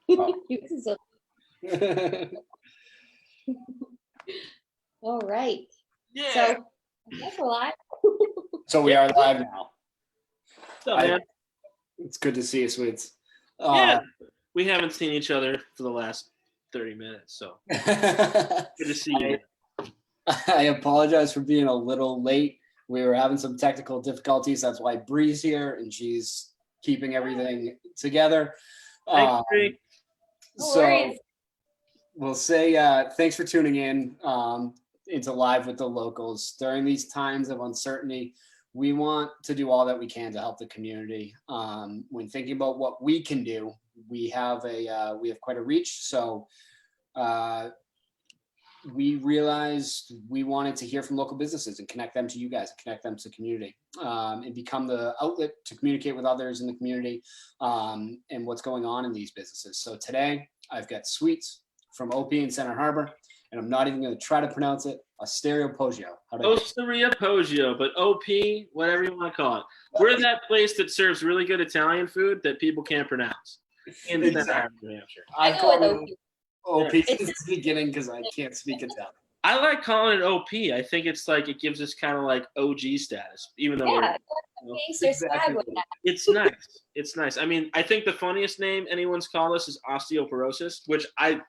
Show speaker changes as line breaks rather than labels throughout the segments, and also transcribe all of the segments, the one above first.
Oh.
All right.
Yeah.
So I guess we're live.
So we are live now.
What's up, man?
It's good to see you, Sweets.
Yeah. We haven't seen each other for the last 30 minutes, so good to see you.
I apologize for being a little late. We were having some technical difficulties. That's why Bree's here, and she's keeping everything together.
Thanks, Bree.
So we'll say thanks for tuning in into Live with the Locals. During these times of uncertainty, we want to do all that we can to help the community. When thinking about what we can do, we have quite a reach. So we realized we wanted to hear from local businesses and connect them to you guys, connect them to the community, and become the outlet to communicate with others in the community and what's going on in these businesses. So today I've got Sweets from OP in Center Harbor, and I'm not even going to try to pronounce it. Osteria Poggio.
Osteria Poggio, but OP, whatever you want to call it. We're that place that serves really good Italian food that people can't pronounce in Center Harbor, New Hampshire.
I call it OP since the beginning because I can't speak Italian.
I like calling it OP. I think it's like it gives us kind of like OG status, even though it's nice. It's nice. I mean, I think the funniest name anyone's called us is osteoporosis, which I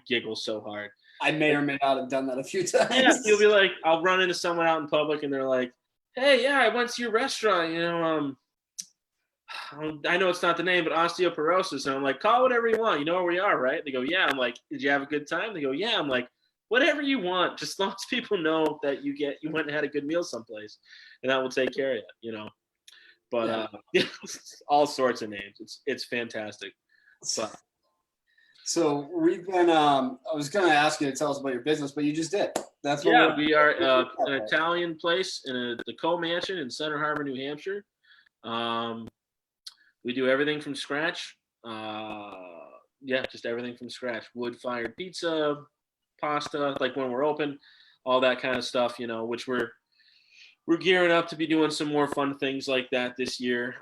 giggle so hard.
I may or may not have done that a few times.
Yeah, you'll be like, I'll run into someone out in public and they're like, hey, yeah, I went to your restaurant, I know it's not the name, but osteoporosis. And I'm like, call whatever you want. You know where we are, right? They go, yeah. I'm like, did you have a good time? They go, yeah. I'm like, whatever you want, just as long as people know that you went and had a good meal someplace, and that will take care of you, But all sorts of names. It's fantastic. But
so we've been. I was going to ask you to tell us about your business, but you just did. That's what
we are an Italian place in the Co Mansion in Center Harbor, New Hampshire. We do everything from scratch. Just everything from scratch. Wood-fired pizza, pasta, like when we're open, all that kind of stuff, which we're gearing up to be doing some more fun things like that this year,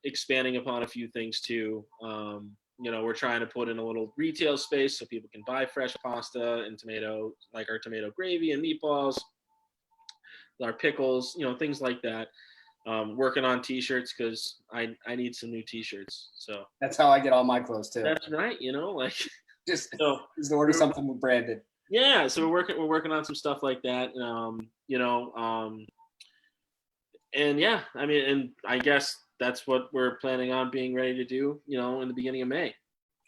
expanding upon a few things too. We're trying to put in a little retail space so people can buy fresh pasta and tomato, like our tomato gravy and meatballs, our pickles, things like that. Working on t-shirts because I need some new t-shirts. So
that's how I get all my clothes too.
That's right.
Just order something with branded.
Yeah. So we're working on some stuff like that. And I guess that's what we're planning on being ready to do, in the beginning of May.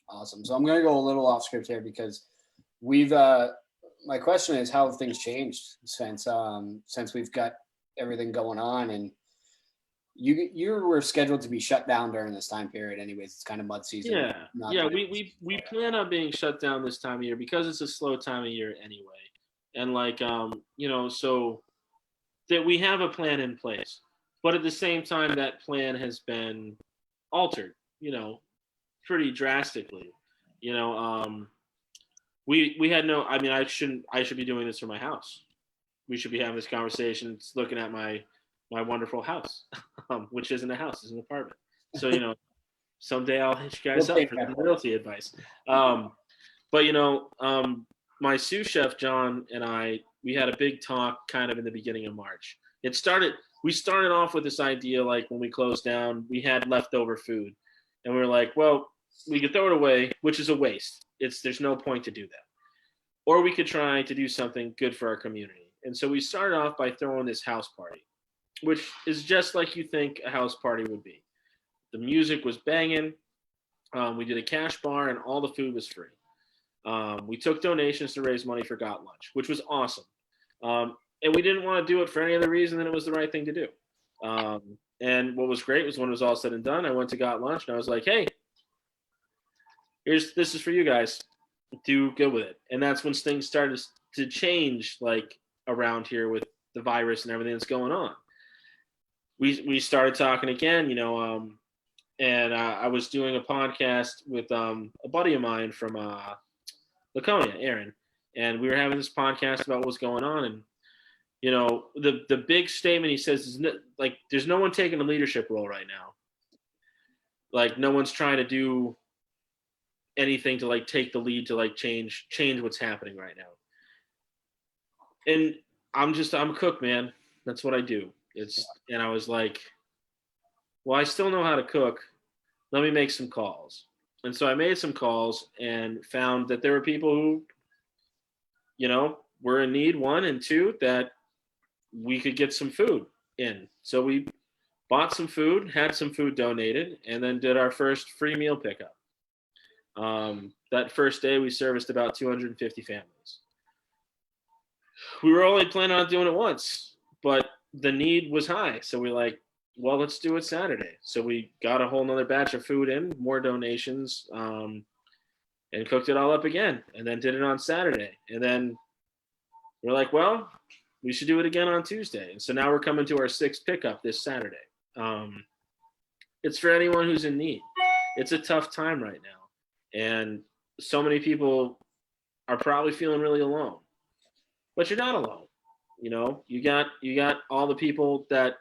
Awesome. So I'm going to go a little off script here because my question is how have things changed since we've got everything going on, and you were scheduled to be shut down during this time period anyways. It's kind of mud season.
We plan on being shut down this time of year because it's a slow time of year anyway, and so that we have a plan in place, but at the same time that plan has been altered pretty drastically. We had no, I should be doing this from my house. We should be having this conversation looking at my wonderful house, which isn't a house, it's an apartment. So, someday I'll hit you guys up for the realty advice. My sous chef, John, and we had a big talk kind of in the beginning of March. We started off with this idea, like when we closed down, we had leftover food and we were like, well, we could throw it away, which is a waste. There's no point to do that. Or we could try to do something good for our community. And so we started off by throwing this house party, which is just like you think a house party would be. The music was banging. We did a cash bar and all the food was free. We took donations to raise money for Got Lunch, which was awesome. And we didn't want to do it for any other reason than it was the right thing to do. And what was great was when it was all said and done, I went to Got Lunch and I was like, hey, this is for you guys. Do good with it. And that's when things started to change, like around here with the virus and everything that's going on. We started talking again, and I was doing a podcast with a buddy of mine from Laconia, Aaron, and we were having this podcast about what was going on. And the big statement he says is there's no one taking a leadership role right now. Like no one's trying to do anything to like take the lead to like change what's happening right now. And I'm a cook, man. That's what I do. And I was like, well, I still know how to cook. Let me make some calls. And so I made some calls and found that there were people who, were in need, one, and two, that we could get some food in. So we bought some food, had some food donated, and then did our first free meal pickup. That first day, we serviced about 250 families. We were only planning on doing it once, but the need was high. So we like, well, let's do it Saturday. So we got a whole nother batch of food in, more donations, and cooked it all up again, and then did it on Saturday. And then we're like, well, we should do it again on Tuesday. And so now we're coming to our sixth pickup this Saturday. It's for anyone who's in need. It's a tough time right now. And so many people are probably feeling really alone, but you're not alone. You got all the people that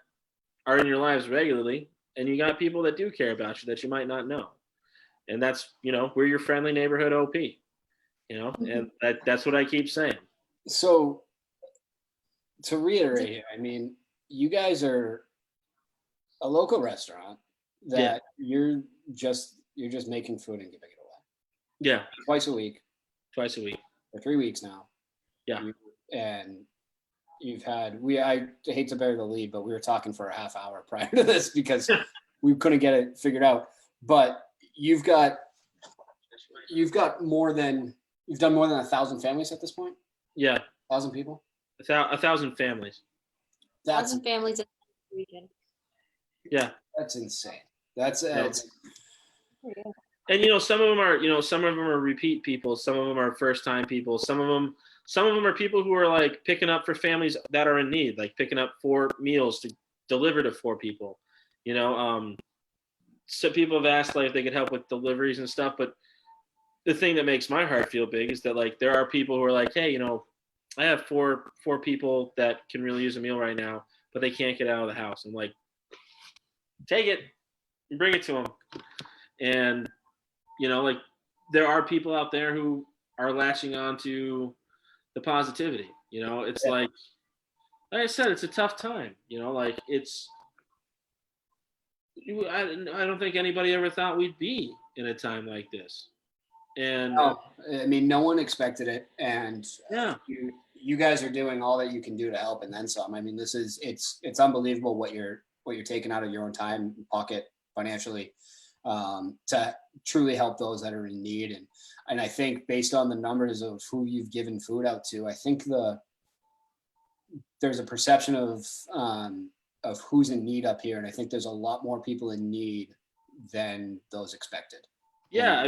are in your lives regularly, and you got people that do care about you that you might not know. And that's, we're your friendly neighborhood OP, and that's what I keep saying.
So to reiterate here, I mean, you guys are a local restaurant that you're just making food and giving it away.
Yeah.
Twice a week.
For
3 weeks now.
Yeah.
And you've had, I hate to bury the lead, but we were talking for a half hour prior to this because we couldn't get it figured out. But you've done more than 1,000 families at this point?
Yeah.
1,000 people?
1,000 families.
1,000 families in the region.
Yeah.
That's insane. That's
And some of them are repeat people, some of them are first time people, some of them are people who are like picking up for families that are in need, like picking up 4 meals to deliver to 4 people. So people have asked like if they could help with deliveries and stuff, but the thing that makes my heart feel big is that like there are people who are like, hey, I have four people that can really use a meal right now, but they can't get out of the house. I'm like, take it and bring it to them. And like there are people out there who are latching on to the positivity. It's like I said, it's a tough time. Like I don't think anybody ever thought we'd be in a time like this. And
I mean, no one expected it, and
yeah,
you guys are doing all that you can do to help, and then some. I mean, it's unbelievable what you're taking out of your own time pocket financially to truly help those that are in need. And I think based on the numbers of who you've given food out to, I think there's a perception of who's in need up here, and I think there's a lot more people in need than those expected.
Yeah,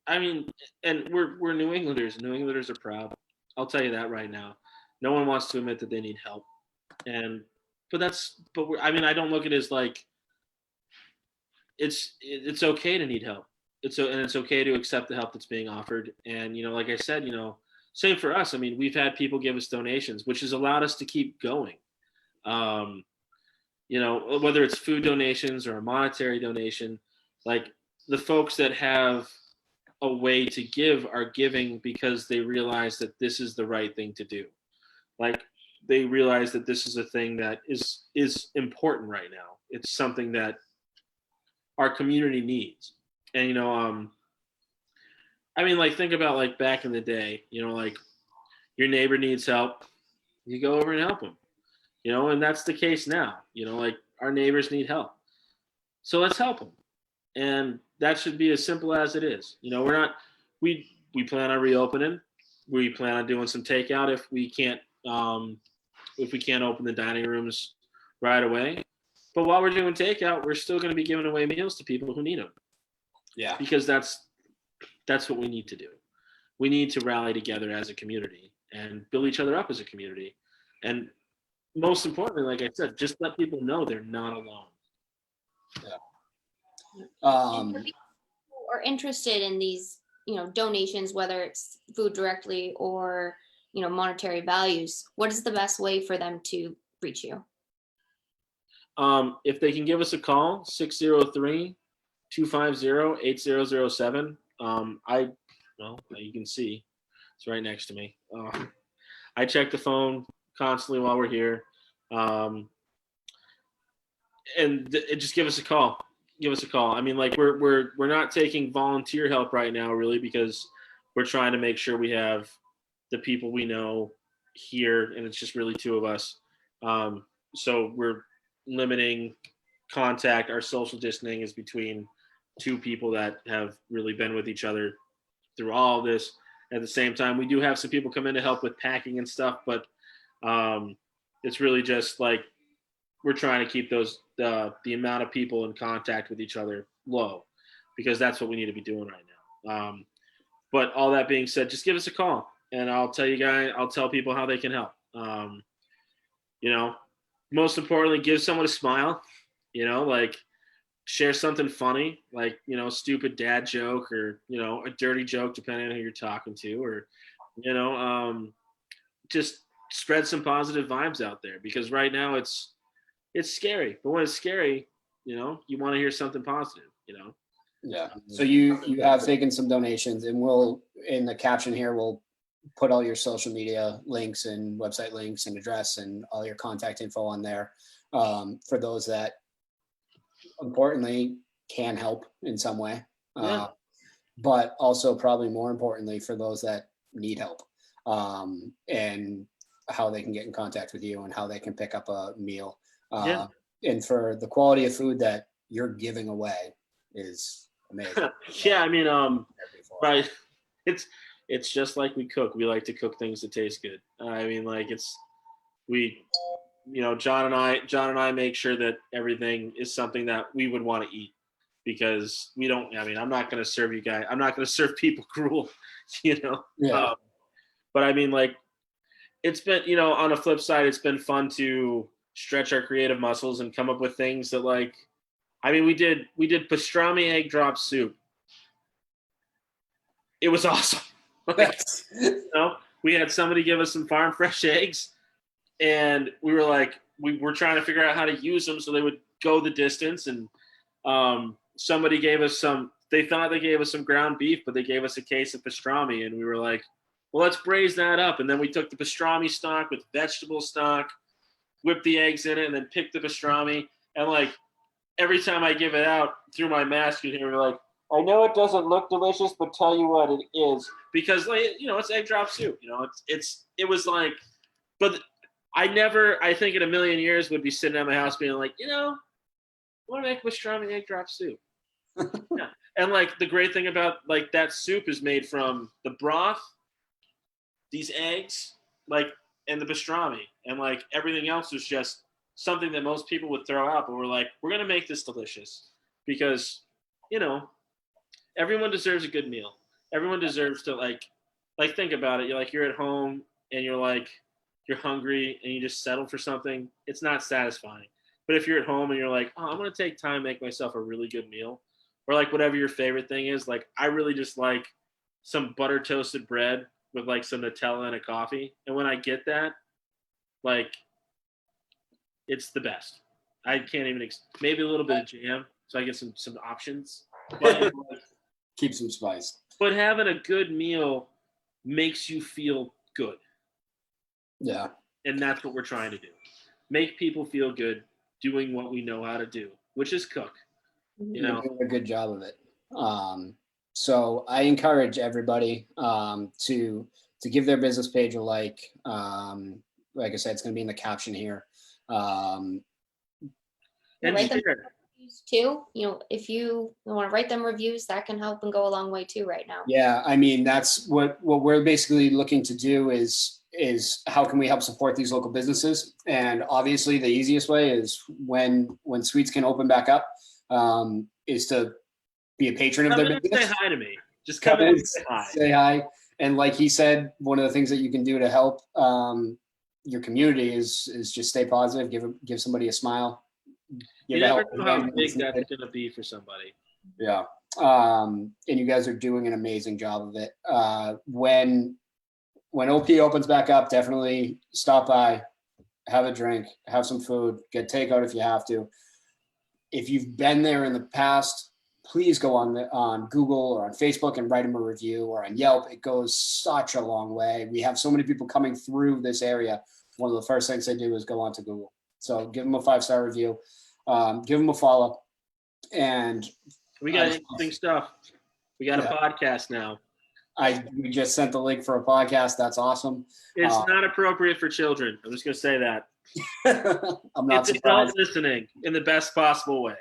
I mean, and we're New Englanders. New Englanders are proud. I'll tell you that right now. No one wants to admit that they need help, but I don't look at it as like it's okay to need help. It's okay to accept the help that's being offered. And like I said, same for us. I mean, we've had people give us donations, which has allowed us to keep going. Whether it's food donations or a monetary donation, like the folks that have a way to give are giving because they realize that this is the right thing to do. Like they realize that this is a thing that is important right now. It's something that our community needs. And like think about like back in the day, like your neighbor needs help, you go over and help them, and that's the case now. Like our neighbors need help, so let's help them. And that should be as simple as it is. We plan on reopening. We plan on doing some takeout if we can't open the dining rooms right away. But while we're doing takeout, we're still going to be giving away meals to people who need them.
Yeah.
Because that's what we need to do. We need to rally together as a community and build each other up as a community. And most importantly, like I said, just let people know they're not alone.
Yeah.
And for people who are interested in these, donations, whether it's food directly or, monetary values, what is the best way for them to reach you?
If they can give us a call, 603-250-8007. You can see it's right next to me. I check the phone constantly while we're here. Just give us a call. Give us a call. I mean, like we're not taking volunteer help right now, really, because we're trying to make sure we have the people we know here, and it's just really two of us. So we're limiting contact. Our social distancing is between two people that have really been with each other through all of this. At the same time, we do have some people come in to help with packing and stuff, but it's really just like we're trying to keep the amount of people in contact with each other low, because that's what we need to be doing right now. But all that being said, just give us a call, and I'll tell people how they can help. Most importantly, give someone a smile. Like share something funny, like stupid dad joke, or a dirty joke, depending on who you're talking to, or just spread some positive vibes out there, because right now it's scary. But when it's scary, you want to hear something positive.
Yeah. So you have taken some donations, and we'll, in the caption here, we'll put all your social media links and website links and address and all your contact info on there, for those that importantly can help in some way.
Yeah.
But also probably more importantly for those that need help, and how they can get in contact with you and how they can pick up a meal.
Yeah.
And for the quality of food that you're giving away is amazing.
Yeah, I mean, right. It's just like we cook. We like to cook things that taste good. I mean, like John and I make sure that everything is something that we would want to eat, because I'm not going to serve you guys. I'm not going to serve people gruel,
Yeah.
But I mean, like, it's been, on the flip side, it's been fun to stretch our creative muscles and come up with things that, like, I mean, we did pastrami egg drop soup. It was awesome. We had somebody give us some farm fresh eggs, and we were like, we were trying to figure out how to use them so they would go the distance. And somebody gave us they thought they gave us some ground beef, but they gave us a case of pastrami, and we were like, well, let's braise that up. And then we took the pastrami stock with vegetable stock, whipped the eggs in it, and then picked the pastrami. And like every time I give it out through my mask, you hear me like, I know it doesn't look delicious, but tell you what, it is, because like it's egg drop soup. It was like, but I think in a million years would be sitting at my house being like, I want to make pastrami egg drop soup. Yeah. And like the great thing about like that soup is made from the broth, these eggs, like, and the pastrami, and like everything else is just something that most people would throw out. But we're like, we're gonna make this delicious, because everyone deserves a good meal. Everyone deserves to like think about it. You're at home and you're hungry and you just settle for something. It's not satisfying. But if you're at home and you're like, oh, I'm gonna take time to make myself a really good meal, or like whatever your favorite thing is, like I really just like some butter toasted bread with like some Nutella and a coffee. And when I get that, like, it's the best. I can't even maybe a little bit of jam, so I get some options. But
keep some spice.
But having a good meal makes you feel good.
Yeah.
And that's what we're trying to do. Make people feel good doing what we know how to do, which is cook.
You're doing a good job of it. So I encourage everybody to give their business page a like. Like I said, it's going to be in the caption here.
And
write them
share.
reviews too. If you want to write them reviews, that can help and go a long way too right now.
Yeah, I mean, that's what we're basically looking to do is how can we help support these local businesses? And obviously the easiest way is when Sweets can open back up, is to be a patron of their business.
Say hi to me. Just come in and
say hi. And like he said, one of the things that you can do to help your community is just stay positive, give somebody a smile.
You never know how big that's going to be for somebody.
Yeah. And you guys are doing an amazing job of it. When OP opens back up, definitely stop by, have a drink, have some food, get takeout if you have to. If you've been there in the past, please go on Google or on Facebook and write them a review, or on Yelp. It goes such a long way. We have so many people coming through this area. One of the first things they do is go onto Google. So give them a 5-star review, give them a follow. And
we got interesting stuff. We got a podcast now.
We just sent the link for a podcast. That's awesome.
It's not appropriate for children. I'm just going to say that.
I'm not
it's
surprised.
adult listening in the best possible way.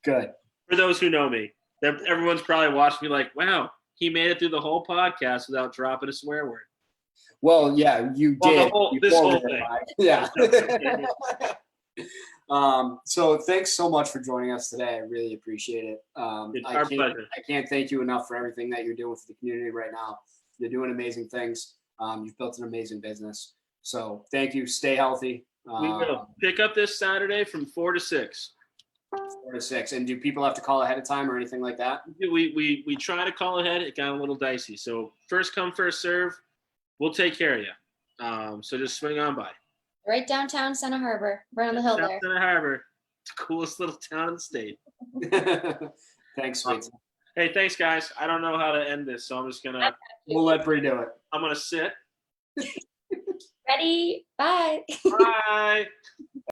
Good.
For those who know me, everyone's probably watching me like, wow, he made it through the whole podcast without dropping a swear word.
Well, yeah, you did.
This whole thing.
Yeah. So thanks so much for joining us today. I really appreciate it.
It's our pleasure.
I can't thank you enough for everything that you're doing for the community right now. You're doing amazing things. You've built an amazing business. So thank you. Stay healthy.
We will pick up this Saturday from 4 to 6.
4 to 6. And do people have to call ahead of time or anything like that?
We try to call ahead. It got a little dicey. So first come, first serve. We'll take care of you. So just swing on by.
Right downtown Santa Harbor, right on the hill there.
Santa Harbor, coolest little town in the state.
Thanks, sweet.
Hey, thanks, guys. I don't know how to end this, so I'm just gonna.
We'll let Bree do it.
I'm gonna sit.
Ready? Bye.
Bye.